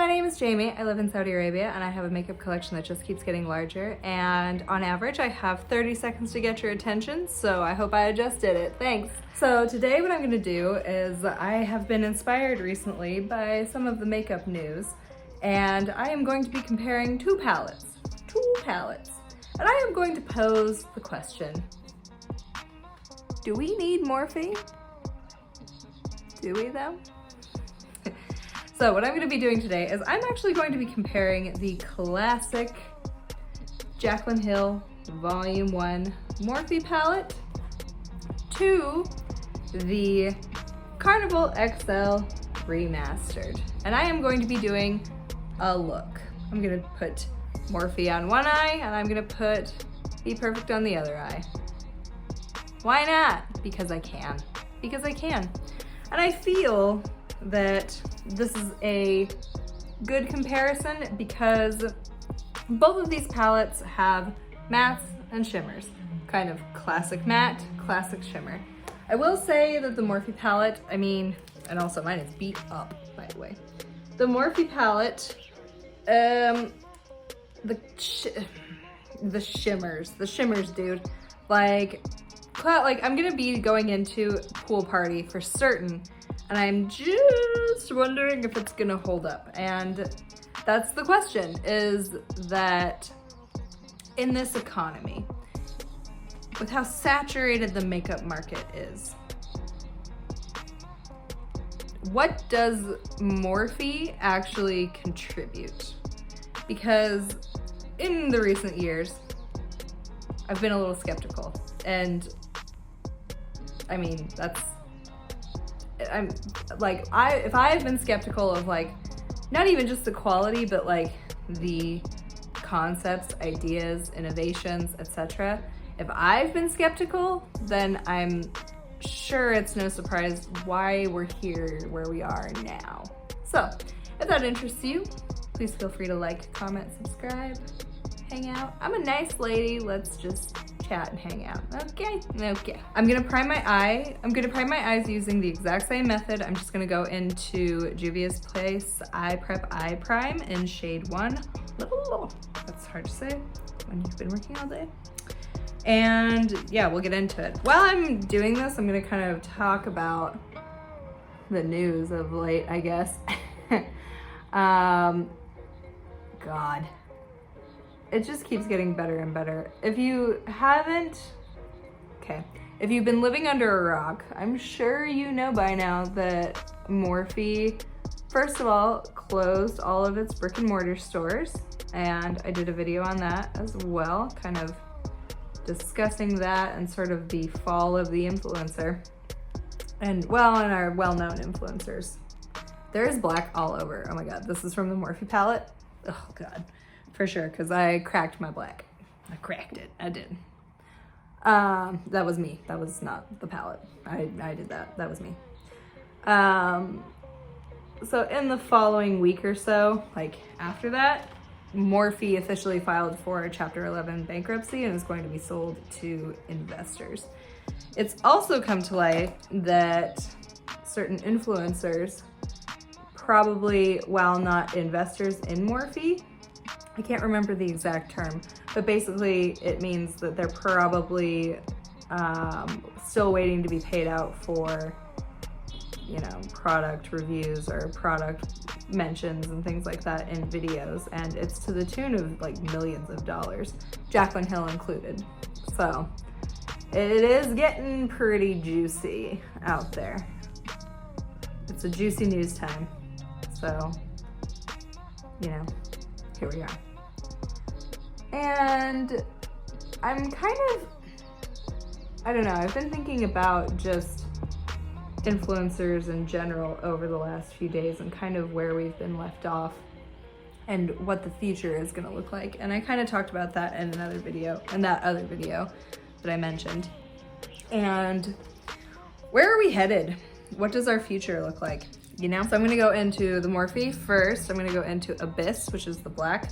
my name is Jamie. I live in Saudi Arabia and I have a makeup collection that just keeps getting larger, and on average I have 30 seconds to get your attention, so I hope I just did it. Thanks. So today what I'm going to do is I have been inspired recently by some of the makeup news, and I am going to be comparing two palettes. And I am going to pose the question, do we need Morphe? Do we though? So what I'm going to be doing today is I'm actually going to be comparing the classic Jaclyn Hill Volume 1 Morphe palette to the Carnival XL Remastered. And I am going to be doing a look. I'm going to put Morphe on one eye and I'm going to put BPerfect on the other eye. Why not? Because I can. Because I can. And I feel that this is a good comparison because both of these palettes have mattes and shimmers. Kind of classic matte, classic shimmer. I will say that the Morphe palette, and also mine is beat up, by the way. The Morphe palette, the shimmers, dude. Like I'm gonna be going into pool party for certain, and I'm just wondering if it's gonna hold up. And that's the question, is that in this economy, with how saturated the makeup market is, what does Morphe actually contribute? Because in the recent years, I've been a little skeptical, and if I've been skeptical of not even just the quality, but the concepts, ideas, innovations, etc. If I've been skeptical, then I'm sure it's no surprise why we're here where we are now. So if that interests you, please feel free to like, comment, subscribe, hang out. I'm a nice lady, let's just chat and hang out. Okay. I'm gonna prime my eye. I'm gonna prime my eyes using the exact same method. I'm just gonna go into Juvia's Place Eye Prep Eye Prime in shade 1. That's hard to say when you've been working all day. And yeah, we'll get into it. While I'm doing this, I'm gonna kind of talk about the news of late, I guess. God. It just keeps getting better and better. If you've been living under a rock, I'm sure you know by now that Morphe, first of all, closed all of its brick and mortar stores. And I did a video on that as well, kind of discussing that and sort of the fall of the influencer. And our well-known influencers. There is black all over. Oh my God, this is from the Morphe palette. Oh God. For sure, because I cracked my black. I cracked it, I did. That was me, that was not the palette. I did that, that was me. So in the following week or so, after that, Morphe officially filed for Chapter 11 bankruptcy and is going to be sold to investors. It's also come to light that certain influencers, probably while not investors in Morphe, I can't remember the exact term, but basically it means that they're probably still waiting to be paid out for, product reviews or product mentions and things like that in videos. And it's to the tune of millions of dollars, Jaclyn Hill included. So it is getting pretty juicy out there. It's a juicy news time. So, here we are. And I'm I've been thinking about just influencers in general over the last few days and kind of where we've been left off and what the future is going to look like. And I kind of talked about that in that other video that I mentioned. And where are we headed? What does our future look like? So I'm going to go into the Morphe first. I'm going to go into Abyss, which is the black.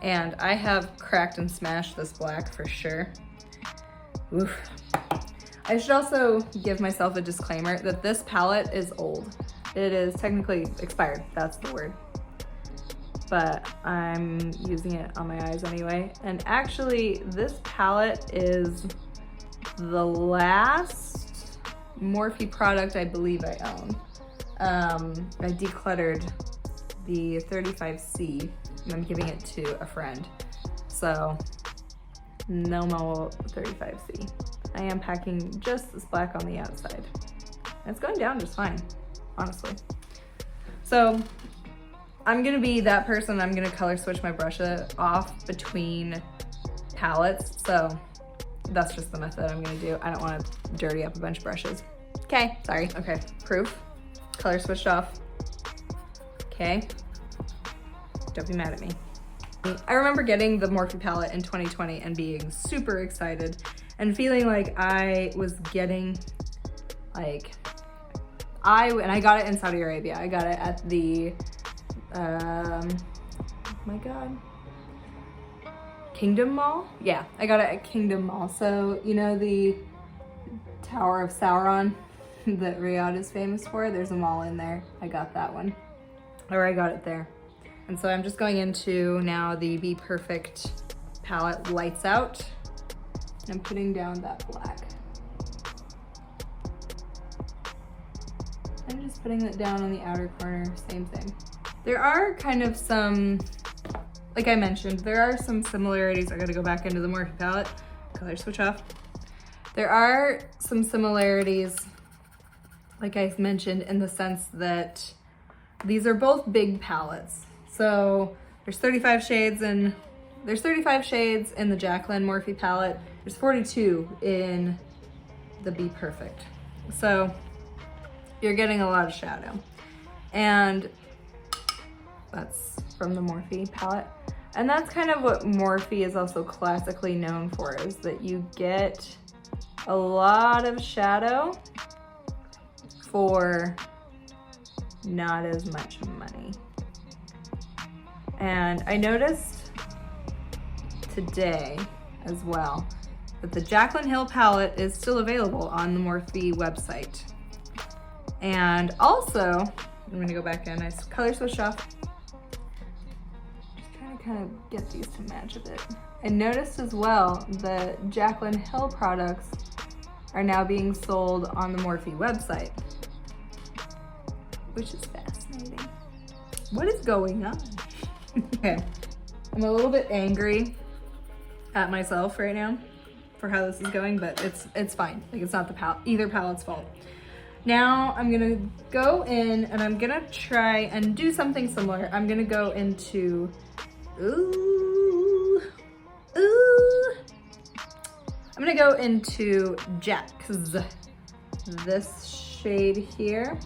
And I have cracked and smashed this black for sure. Oof. I should also give myself a disclaimer that this palette is old. It is technically expired, that's the word. but I'm using it on my eyes anyway. And actually, this palette is the last Morphe product I believe I own. I decluttered the 35C and I'm giving it to a friend. So no more 35C. I am packing just this black on the outside. And it's going down just fine, honestly. So I'm gonna be that person. I'm gonna color switch my brush off between palettes. So that's just the method I'm gonna do. I don't wanna dirty up a bunch of brushes. Okay, sorry. Okay, proof. Color switched off. Okay. Don't be mad at me. I remember getting the Morphe palette in 2020 and being super excited and feeling like I was getting like, I got it in Saudi Arabia. I got it at the, oh my God. Kingdom Mall? Yeah, I got it at Kingdom Mall. So, you know the Tower of Sauron that Riyadh is famous for? There's a mall in there. I got that one, or I got it there. And so I'm just going into now the BPerfect palette Lights Out. I'm putting down that black. I'm just putting it down on the outer corner, same thing. There are kind of some, like I mentioned, there are some similarities. I gotta go back into the Morphe palette, color switch off. There are some similarities, like I mentioned, in the sense that these are both big palettes. So there's 35 shades in the Jaclyn Morphe palette. There's 42 in the BPerfect. So you're getting a lot of shadow. And that's from the Morphe palette. And that's kind of what Morphe is also classically known for, is that you get a lot of shadow for not as much money. And I noticed today as well that the Jaclyn Hill palette is still available on the Morphe website. And also, I'm gonna go back in, I color switched off. Just trying to kind of get these to match a bit. I noticed as well that Jaclyn Hill products are now being sold on the Morphe website, which is fascinating. What is going on? Okay, I'm a little bit angry at myself right now for how this is going, but it's fine. Like, it's not either palette's fault. Now I'm gonna go in and I'm gonna try and do something similar. I'm gonna go into, I'm gonna go into Jack's, this shade here.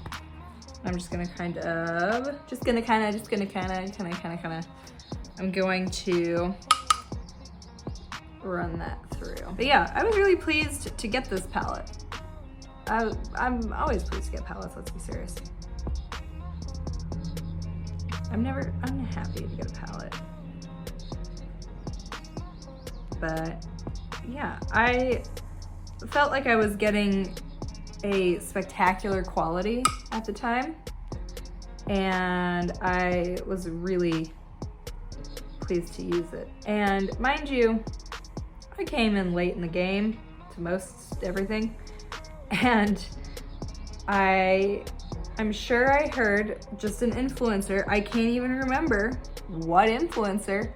I'm just gonna kind of, I'm going to run that through. But yeah, I was really pleased to get this palette. I'm always pleased to get palettes, let's be serious. I'm happy to get a palette. But yeah, I felt like I was getting a spectacular quality at the time, and I was really pleased to use it. And mind you, I came in late in the game to most everything, and I'm sure I heard just an influencer, I can't even remember what influencer,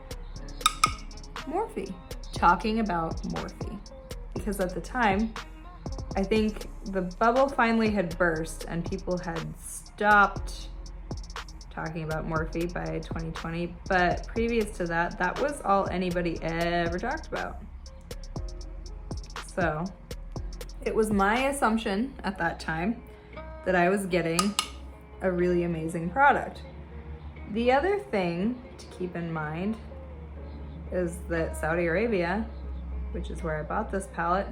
Morphe, talking about Morphe. Because at the time, I think the bubble finally had burst and people had stopped talking about Morphe by 2020, but previous to that, that was all anybody ever talked about. So it was my assumption at that time that I was getting a really amazing product. The other thing to keep in mind is that Saudi Arabia, which is where I bought this palette,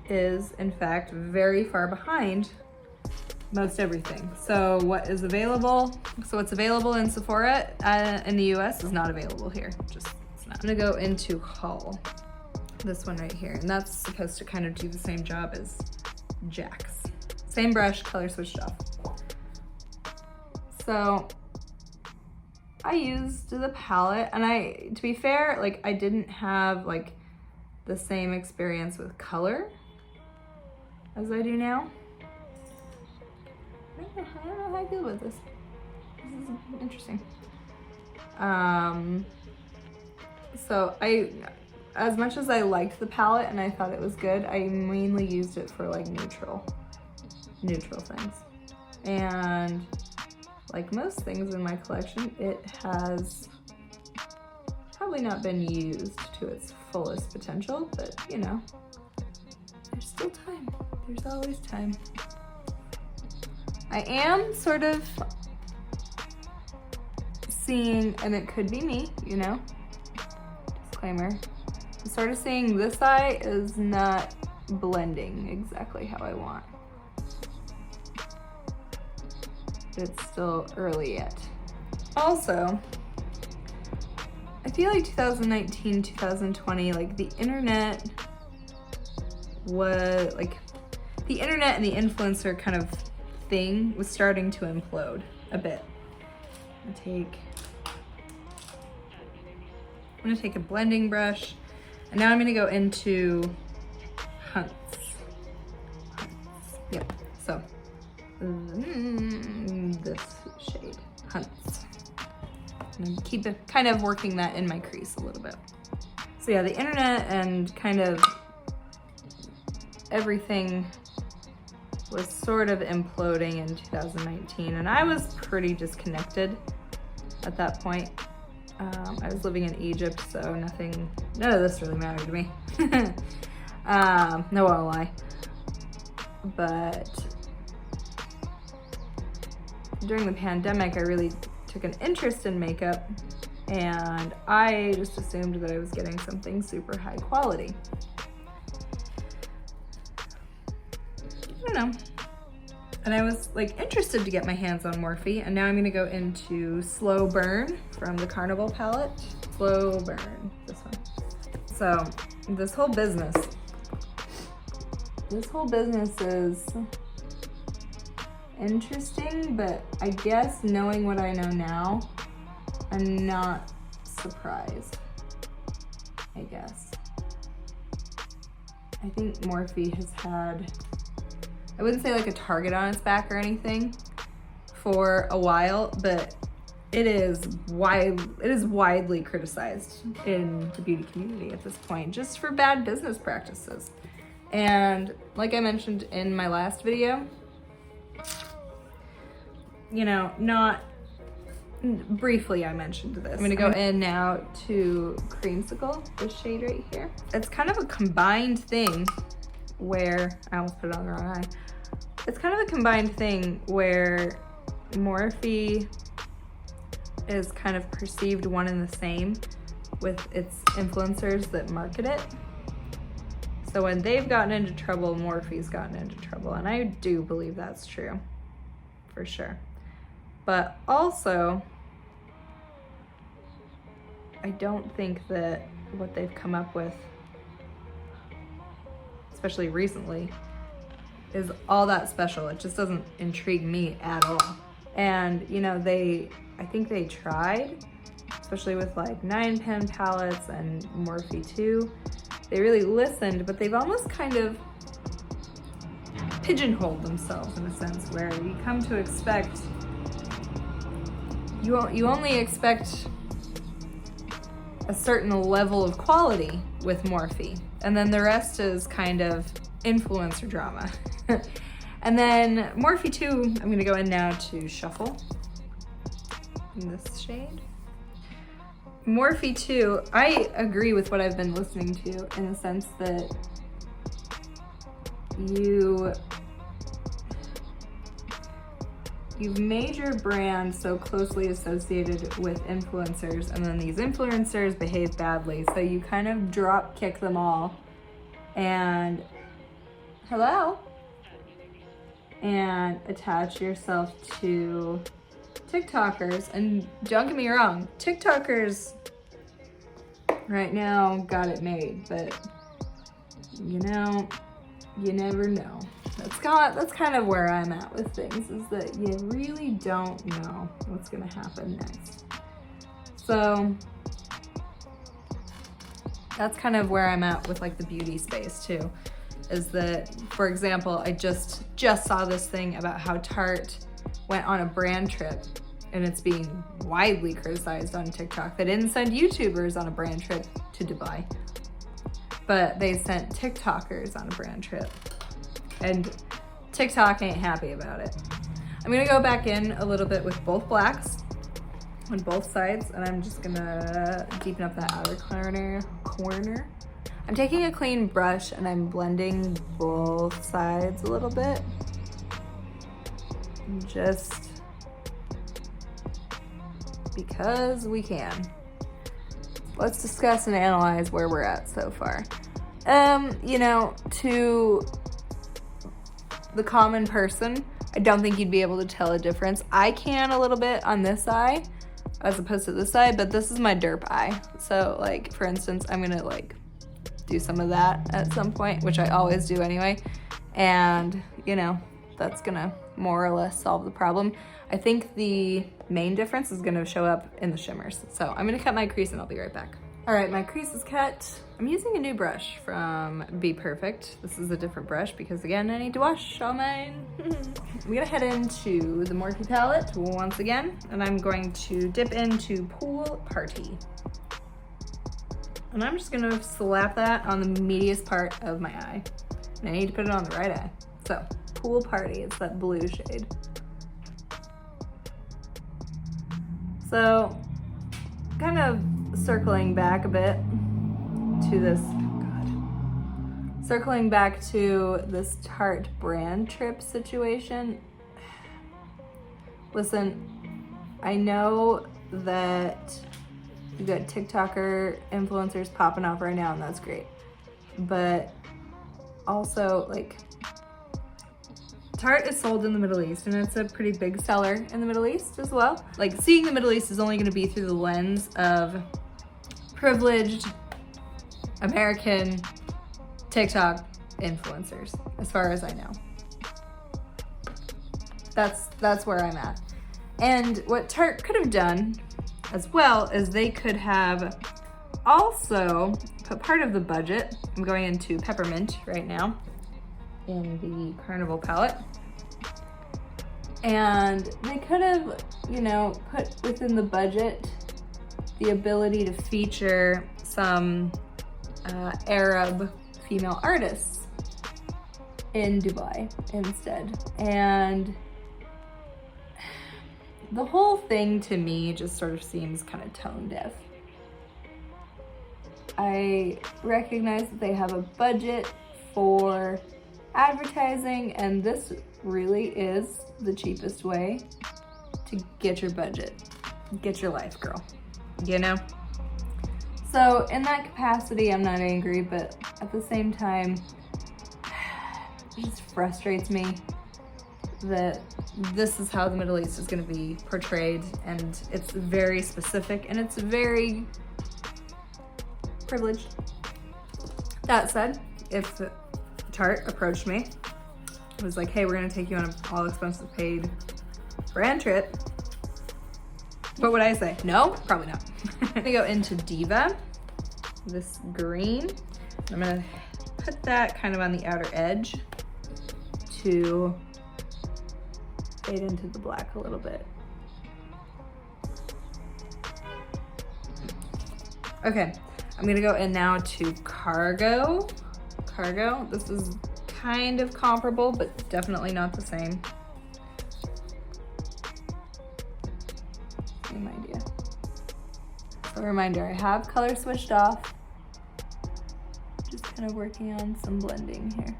is in fact very far behind most everything. So what's available in Sephora in the US is not available here. It's not. I'm gonna go into Hull, this one right here, and that's supposed to kind of do the same job as Jack's. Same brush, color switched off. So I used the palette, and to be fair, like I didn't have like the same experience with color as I do now. I don't know how I feel about this. This is interesting. So as much as I liked the palette and I thought it was good, I mainly used it for like neutral things. And like most things in my collection, it has probably not been used to its fullest potential, but you know, there's still time. There's always time. I am sort of seeing, and it could be me, you know, disclaimer, I'm sort of seeing this eye is not blending exactly how I want. It's still early yet. Also, I feel like 2019, 2020, like the internet was like, the internet and the influencer kind of thing was starting to implode a bit. I'm gonna take a blending brush, and now I'm gonna go into Hunts. Yep, so this shade, Hunts. And keep it kind of working that in my crease a little bit. So yeah, the internet and kind of everything was sort of imploding in 2019, and I was pretty disconnected at that point. I was living in Egypt, so none of this really mattered to me. No, I'll lie. But during the pandemic, I really took an interest in makeup, and I just assumed that I was getting something super high quality. I don't know. And I was like interested to get my hands on Morphe, and now I'm gonna go into Slow Burn from the Carnival palette. Slow Burn, this one. So this whole business is interesting, but I guess knowing what I know now, I'm not surprised, I guess. I think Morphe has had, I wouldn't say like a target on its back or anything for a while, but it is widely criticized in the beauty community at this point, just for bad business practices. And like I mentioned in my last video, you know, briefly I mentioned this. I'm gonna go in now to Creamsicle, this shade right here. It's kind of a combined thing where, I almost put it on the wrong eye. It's kind of a combined thing where Morphe is kind of perceived one and the same with its influencers that market it. So when they've gotten into trouble, Morphe's gotten into trouble, and I do believe that's true, for sure. But also, I don't think that what they've come up with, especially recently, is all that special. It just doesn't intrigue me at all. And you know, I think they tried, especially with like 9-pan palettes and Morphe 2. They really listened, but they've almost kind of pigeonholed themselves in a sense, where you come to expect, you only expect a certain level of quality with Morphe, and then the rest is kind of influencer drama. And then Morphe 2, I'm gonna go in now to Shuffle in this shade. Morphe 2, I agree with what I've been listening to in the sense that you've made your brand so closely associated with influencers, and then these influencers behave badly, so you kind of drop kick them all and and attach yourself to TikTokers. And don't get me wrong, TikTokers right now got it made, but you know, you never know. That's kind of where I'm at with things, is that you really don't know what's gonna happen next. So that's kind of where I'm at with like the beauty space too, is that, for example, I just saw this thing about how Tarte went on a brand trip, and it's being widely criticized on TikTok. They didn't send YouTubers on a brand trip to Dubai, but they sent TikTokers on a brand trip, and TikTok ain't happy about it. I'm gonna go back in a little bit with both blacks on both sides, and I'm just gonna deepen up that outer corner. I'm taking a clean brush and I'm blending both sides a little bit. Just because we can. Let's discuss and analyze where we're at so far. You know, to the common person, I don't think you'd be able to tell a difference. I can a little bit on this eye as opposed to this eye, but this is my derp eye. So like, for instance, I'm gonna like do some of that at some point, which I always do anyway. And you know, that's gonna more or less solve the problem. I think the main difference is gonna show up in the shimmers. So I'm gonna cut my crease and I'll be right back. All right, my crease is cut. I'm using a new brush from BPerfect. This is a different brush because again, I need to wash all mine. I'm gonna head into the Morphe palette once again, and I'm going to dip into Pool Party. And I'm just gonna slap that on the meatiest part of my eye. And I need to put it on the right eye. So, Pool Party, it's that blue shade. So, kind of circling back a bit to this, circling back to this Tarte brand trip situation. Listen, I know that you got TikToker influencers popping off right now, and that's great. But also, like, Tarte is sold in the Middle East, and it's a pretty big seller in the Middle East as well. Like, seeing the Middle East is only gonna be through the lens of privileged American TikTok influencers, as far as I know. That's where I'm at. And what Tarte could have done as well is they could have also put part of the budget, I'm going into Peppermint right now in the Carnival palette, and they could have, you know, put within the budget the ability to feature some Arab female artists in Dubai instead. And the whole thing to me just sort of seems kind of tone deaf. I recognize that they have a budget for advertising, and this really is the cheapest way to get your budget, get your life, girl, you know? So in that capacity, I'm not angry, but at the same time, it just frustrates me that this is how the Middle East is going to be portrayed, and it's very specific and it's very privileged. That said, if Tarte approached me, it was like, hey, we're going to take you on an all-expensive paid brand trip, what would I say? No? Probably not. I'm going to go into Diva, this green. I'm going to put that kind of on the outer edge to fade into the black a little bit. Okay, I'm gonna go in now to Cargo. This is kind of comparable, but definitely not the same. Same idea. So a reminder, I have color switched off. Just kind of working on some blending here.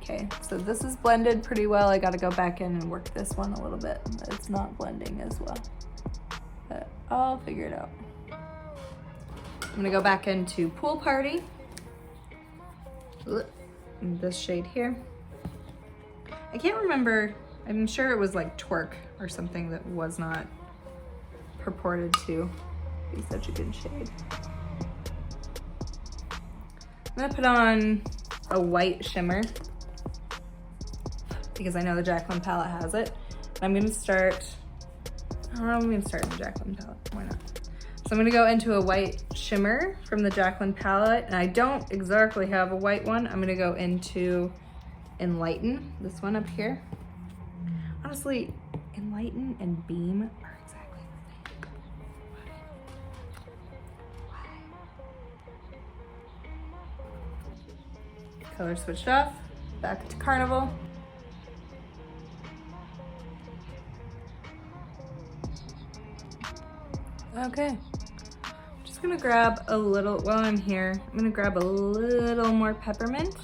Okay, so this is blended pretty well. I gotta go back in and work this one a little bit. It's not blending as well, but I'll figure it out. I'm gonna go back into Pool Party. This shade here. I can't remember, I'm sure it was like Twerk or something that was not purported to be such a good shade. I'm gonna put on a white shimmer because I know the Jaclyn palette has it. I'm gonna start I'm gonna start in the Jaclyn palette, why not? So I'm gonna go into a white shimmer from the Jaclyn palette, and I don't exactly have a white one. I'm gonna go into Enlighten, this one up here. Honestly, Enlighten and Beam are exactly the same. Color switched off, back to Carnival. Okay, just gonna grab a little, while I'm here, I'm gonna grab a little more peppermint.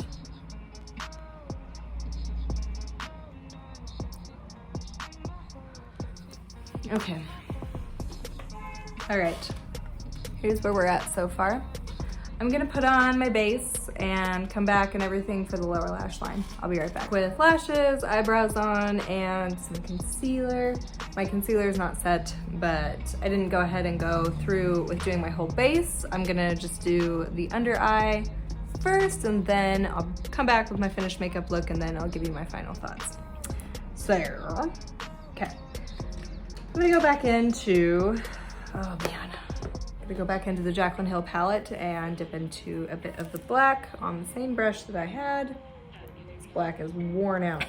Okay, all right, here's where we're at so far. I'm gonna put on my base and come back and everything for the lower lash line. I'll be right back with lashes, eyebrows on, and some concealer. My concealer is not set, but I didn't go ahead and go through with doing my whole base. I'm gonna just do the under eye first, and then I'll come back with my finished makeup look, and then I'll give you my final thoughts. So, okay. I'm gonna go back into, oh man. I'm gonna go back into the Jaclyn Hill palette and dip into a bit of the black on the same brush that I had. This black is worn out.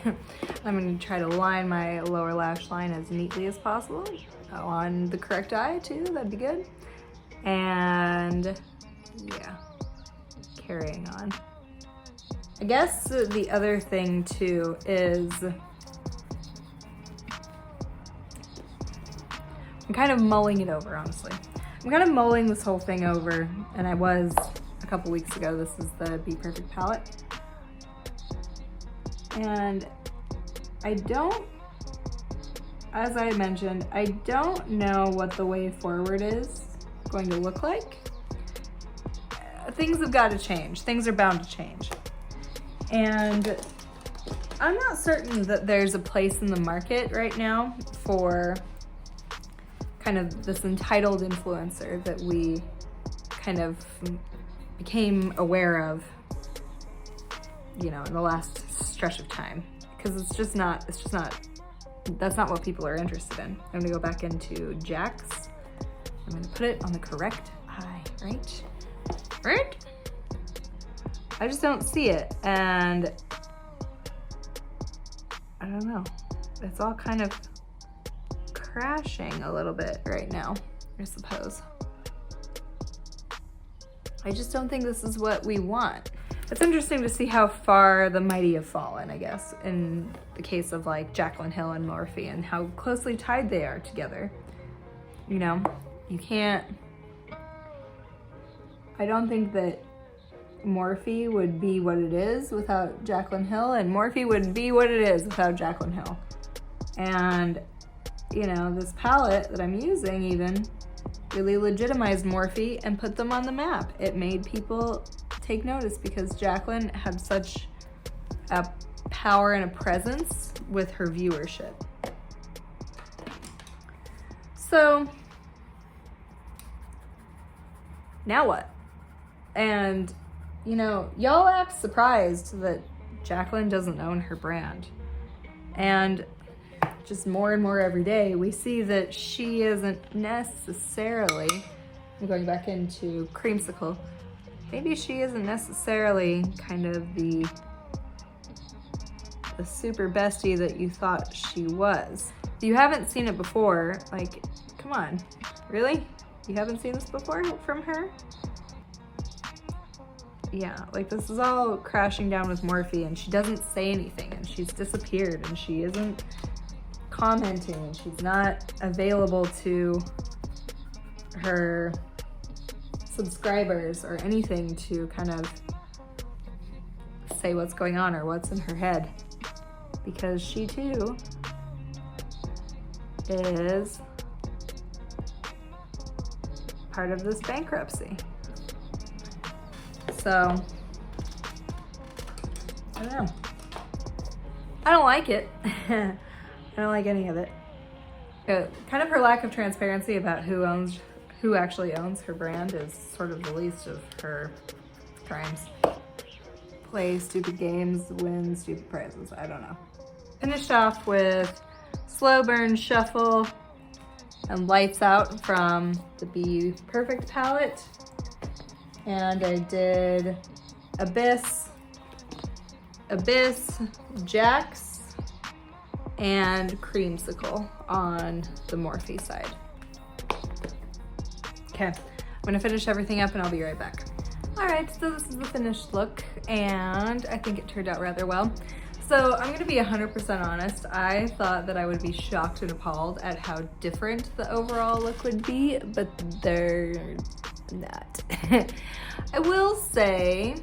I'm gonna try to line my lower lash line as neatly as possible. On the correct eye too, that'd be good. And yeah, carrying on. I guess the other thing too is I'm kind of mulling it over, honestly. I'm kind of mulling this whole thing over, and I was a couple weeks ago. This is the BPerfect palette. And I don't, as I mentioned, I don't know what the way forward is going to look like. Things have got to change. Things are bound to change. And I'm not certain that there's a place in the market right now for kind of this entitled influencer that we kind of became aware of, you know, in the last stretch of time, because that's not what people are interested in. I'm gonna go back into Jax. I'm gonna put it on the correct eye, right? Right? I just don't see it, and I don't know. It's all kind of crashing a little bit right now, I suppose. I just don't think this is what we want. It's interesting to see how far the mighty have fallen, I guess, in the case of like Jaclyn Hill and Morphe, and how closely tied they are together. You know, you can't, I don't think that Morphe would be what it is without Jaclyn Hill, and Morphe would be what it is without Jaclyn Hill. And you know, this palette that I'm using even really legitimized Morphe and put them on the map. It made people take notice because Jaclyn had such a power and a presence with her viewership. So now what? And you know, y'all act surprised that Jaclyn doesn't own her brand. And just more and more every day, we see that she isn't necessarily, I'm going back into Creamsicle, maybe she isn't necessarily kind of the super bestie that you thought she was. If you haven't seen it before, like, come on, really? You haven't seen this before from her? Yeah, like this is all crashing down with Morphe, and she doesn't say anything, and she's disappeared, and she isn't commenting, and she's not available to her subscribers or anything to kind of say what's going on or what's in her head, because she too is part of this bankruptcy. So I don't know. I don't like it. I don't like any of it. Kind of her lack of transparency about who actually owns her brand is sort of the least of her crimes. Play stupid games, win stupid prizes, I don't know. Finished off with Slow Burn Shuffle. and Lights Out from the BPerfect palette. And I did Abyss, Jax, and Creamsicle on the Morphe side. Okay, I'm gonna finish everything up and I'll be right back. All right, so this is the finished look and I think it turned out rather well. So I'm gonna be 100% honest. I thought that I would be shocked and appalled at how different the overall look would be, but they're not. I will say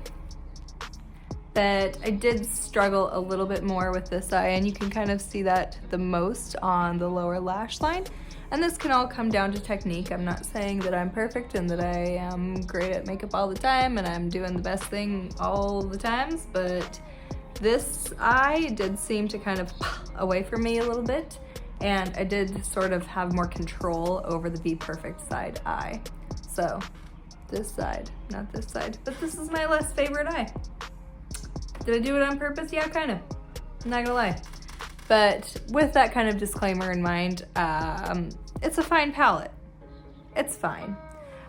that I did struggle a little bit more with this eye, and you can kind of see that the most on the lower lash line. And this can all come down to technique. I'm not saying that I'm perfect and that I am great at makeup all the time and I'm doing the best thing all the times, but this eye did seem to kind of away from me a little bit, and I did sort of have more control over the BPerfect side eye. So this side, not this side, but this is my less favorite eye. Did I do it on purpose? Yeah, kind of. I'm not gonna lie. But with that kind of disclaimer in mind, it's a fine palette. It's fine.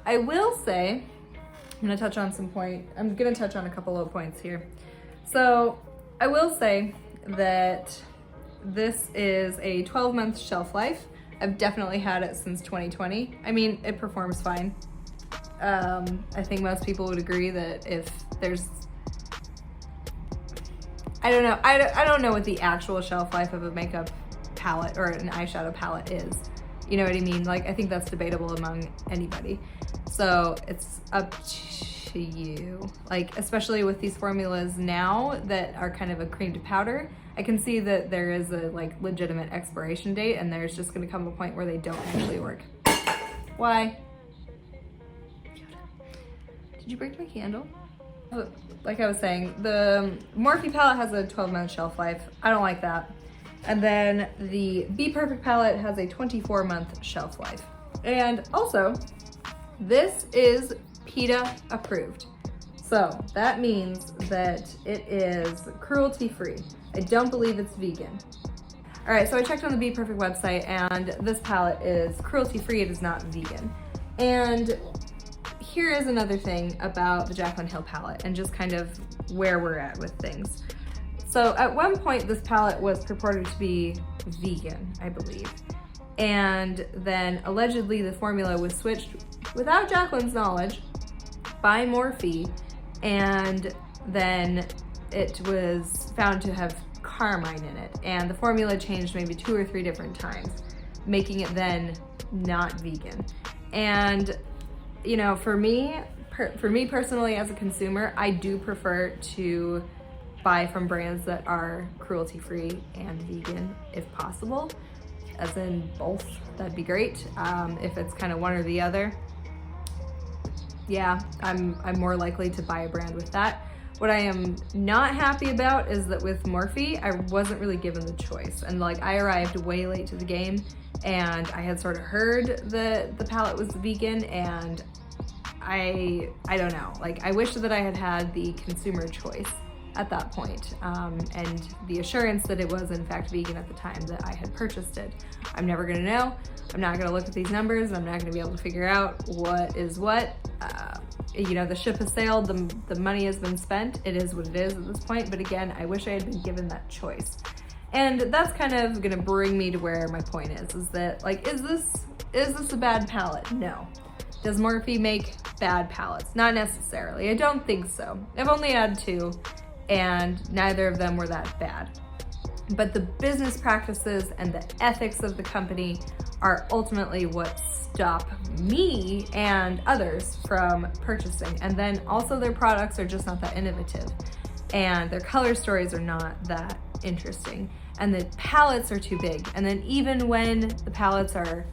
I will say, I'm gonna touch on a couple of points here. So I will say that this is a 12-month shelf life. I've definitely had it since 2020. I mean, it performs fine. I think most people would agree that if there's, I don't know what the actual shelf life of a makeup palette or an eyeshadow palette is. You know what I mean? Like, I think that's debatable among anybody. So it's up to you. Like, especially with these formulas now that are kind of a cream to powder, I can see that there is a like legitimate expiration date, and there's just gonna come a point where they don't actually work. Why? Did you break my candle? Like I was saying, the Morphe palette has a 12-month shelf life. I don't like that. And then the BPerfect palette has a 24-month shelf life. And also, this is PETA approved. So that means that it is cruelty-free. I don't believe it's vegan. All right, so I checked on the BPerfect website and this palette is cruelty-free, it is not vegan. And here is another thing about the Jaclyn Hill palette and just kind of where we're at with things. So at one point, this palette was purported to be vegan, I believe. And then allegedly the formula was switched without Jaclyn's knowledge by Morphe, and then it was found to have carmine in it. And the formula changed maybe 2 or 3 different times, making it then not vegan. And you know, for me personally as a consumer, I do prefer to buy from brands that are cruelty-free and vegan if possible, as in both, that'd be great. If it's kind of one or the other, yeah, I'm more likely to buy a brand with that. What I am not happy about is that with Morphe, I wasn't really given the choice. And like, I arrived way late to the game and I had sort of heard that the palette was vegan, and I don't know, like I wish that I had had the consumer choice at that point, and the assurance that it was in fact vegan at the time that I had purchased it. I'm never gonna know. I'm not gonna look at these numbers. I'm not gonna be able to figure out what is what. You know, the ship has sailed, the money has been spent. It is what it is at this point. But again, I wish I had been given that choice. And that's kind of gonna bring me to where my point is that like, is this a bad palette? No. Does Morphe make bad palettes? Not necessarily. I don't think so. I've only had 2, and neither of them were that bad. But the business practices and the ethics of the company are ultimately what stop me and others from purchasing. And then also their products are just not that innovative, and their color stories are not that interesting, and the palettes are too big. And then even when the palettes are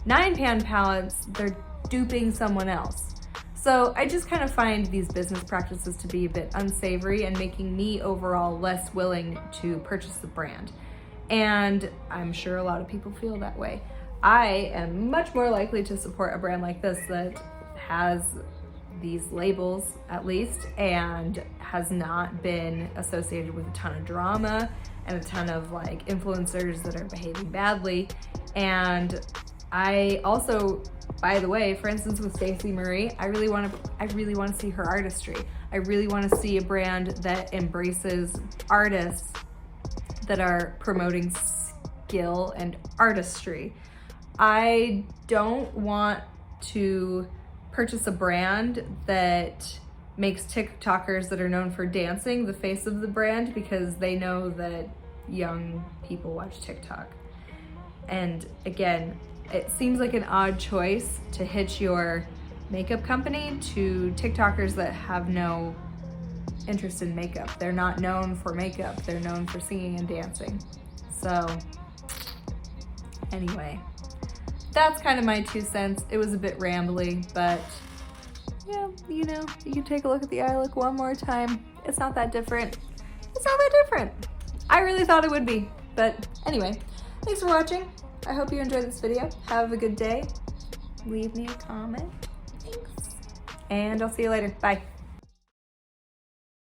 9-pan palettes, they're duping someone else. So I just kind of find these business practices to be a bit unsavory and making me overall less willing to purchase the brand. And I'm sure a lot of people feel that way. I am much more likely to support a brand like this that has these labels at least, and has not been associated with a ton of drama and a ton of like influencers that are behaving badly. And I also, by the way, for instance with Stacey Marie, I really want to see her artistry. I really want to see a brand that embraces artists that are promoting skill and artistry. I don't want to purchase a brand that makes TikTokers that are known for dancing the face of the brand because they know that young people watch TikTok. And again, it seems like an odd choice to hitch your makeup company to TikTokers that have no interest in makeup. They're not known for makeup, they're known for singing and dancing. So anyway, that's kind of my 2 cents. It was a bit rambly, but yeah, you know, you can take a look at the eye look one more time. It's not that different. It's not that different. I really thought it would be, but anyway, thanks for watching. I hope you enjoyed this video. Have a good day. Leave me a comment. Thanks. And I'll see you later. Bye.